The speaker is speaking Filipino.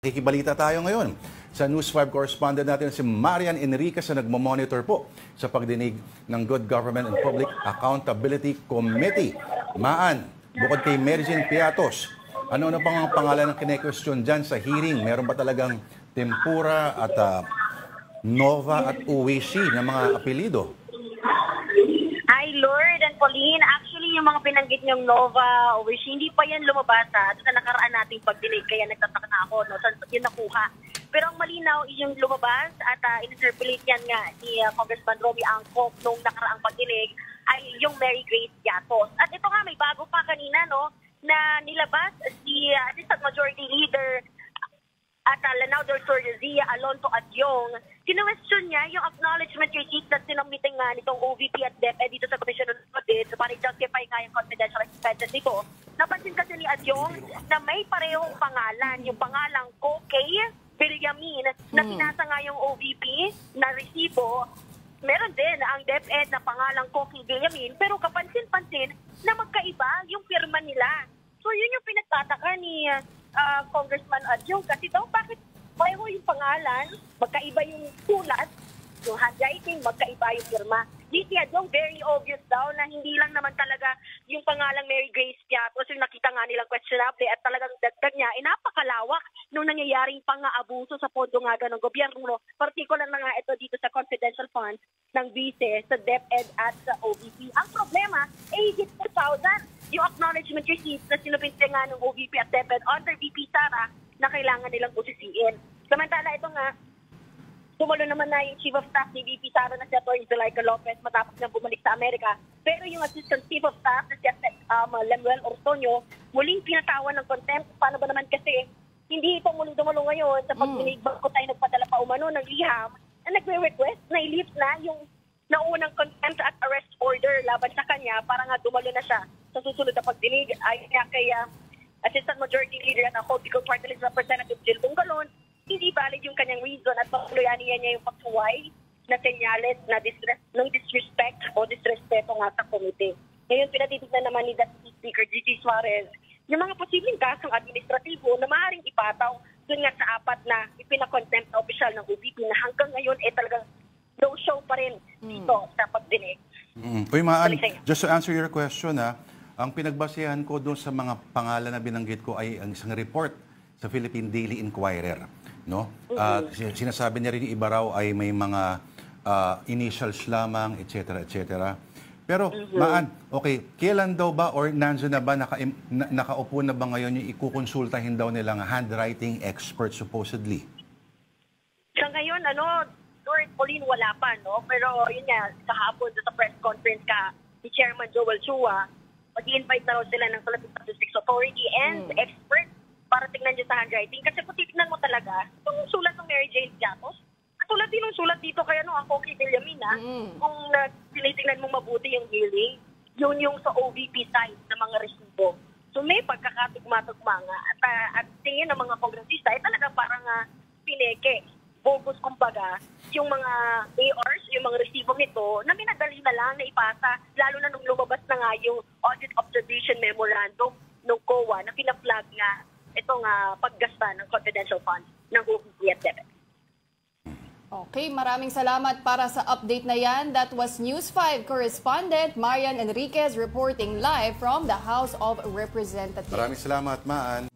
Kikibalita tayo ngayon sa News 5 correspondent natin si Marian Enriquez na nagmamonitor po sa pagdinig ng Good Government and Public Accountability Committee. Maan, bukod kay Mary Jane Piatos, ano pang ang pangalan ng kine-question dyan sa hearing? Meron ba talagang Tempura at Nova at Uwishi na mga apelido? Hi, Lord and Pauline. Actually, yung mga binanggit niyong Nova, Uwishi, hindi pa yan lumabas sa nakaraan nating pagdinig. Kaya nagtataka na ako, no? Saan yun nakuha. Pero ang malinaw is yung lumabas at in-circulate yan nga ni Congressman Romy Angkop nung nakaraang pagdinig ay yung Mary Grace Piatos. At ito nga, may bago pa kanina, no? Na nilabas si Assistant Majority Leader at Lanao del Sur Zia Alonso Adyong. Kinwestiyon niya yung acknowledgement receipt na sinamiting nga nitong OVP at DepEd dito sa Commission on Audit para i-justify nga yung confidential expenses nito. Napansin kasi ni Adyong na may parehong pangalan, yung pangalang Kokey Villamin na pinasa nga yung OVP na resibo. Meron din ang DepEd na pangalang Kokey Villamin pero kapansin-pansin na magkaiba yung pirma nila. So yun yung pinagtataka ni Congressman Adyong kasi daw bakit pareho yung pangalan, magkaiba yung sulat, yung handwriting, magkaiba yung firma. Di si Adyong very obvious daw na hindi lang naman talaga yung pangalang Mary Grace Piatos yung nakita nga nilang questionable at talagang dagdag niya, napakalawak nung nangyayaring pang-aabuso sa pondo nga ng gobyerno. Particular na nga ito dito sa confidential funds ng vice, sa DepEd at sa OVP. Ang problema, higit 2,000 yung acknowledgement receipt na sinubinte nga ng OVP at DepEd under VP Sara na kailangan nilang busisiin. Samantala ito nga, tumulo naman na yung Chief of Staff ni VP Sara na si Atty. Zuleika Lopez matapos na bumalik sa Amerika. Pero yung Assistant Chief of Staff na si Lemuel Ortonio, muling pinatawan ng contempt. Paano ba naman kasi hindi ito muling dumulo ngayon sa pagdinig bago tayo nagpadala pa umano ng liham na nagre-request na i-lift na yung naunang contempt at arrest order laban sa kanya para nga dumalo na siya sa susunod na pagdinig. Ayon niya kay Assistant Majority Leader at ako, Bicol Party List Representative Jill Bungalon, hindi valid yung kanyang reason at pagtuluyanin niya yung pagsuway na senyales na disrespect o disrespeto nga sa komite. Ngayon, pinatitignan naman ni Deputy Speaker Gigi Suarez yung mga posibleng kasong administratibo na maaaring ipataw dun nga sa apat na ipinakontempt na opisyal ng OVP na hanggang ngayon talagang no show pa rin dito sa pagdinig. Uy, Maan, just to answer your question, ang pinagbasehan ko doon sa mga pangalan na binanggit ko ay ang isang report sa Philippine Daily Inquirer. No? Sinasabi niya rin yung iba raw ay may mga initials lamang, etc. etc. Pero, Maan, okay, kailan daw ba or nandiyan na ba, nakaupo na ba ngayon yung ikukonsultahin daw nilang handwriting expert supposedly? Sa ngayon, Lord Pauline, wala pa, no? Pero yun nga, kahapon sa press conference ni Chairman Joel Chua, mag-i-invite na raw sila ng Philippine Statistics Authority and experts para tignan dyan sa handwriting. Kasi kung tignan mo talaga, itong sulat ng Mary Jane Piatos, katulad din ng sulat dito kaya ang Kokey Villamin, kung tinitingnan mo mabuti yung hearing, yun yung sa OVP side ng mga resibo. So may pagkakatugma-tugma nga. At tingin ng mga kongresista, talaga parang pineke, bogus kumbaga, yung mga ARs, yung mga resibo nito, na minadali na lang na ipasa, lalo na nung lumabas na nga yung Audit Observation Memorandum ng COA na pinaplag nga itong paggasta ng confidential funds ng OVP at DepEd. Okay, maraming salamat para sa update na yan. That was News 5 correspondent Marian Enriquez reporting live from the House of Representatives. Maraming salamat, Maan.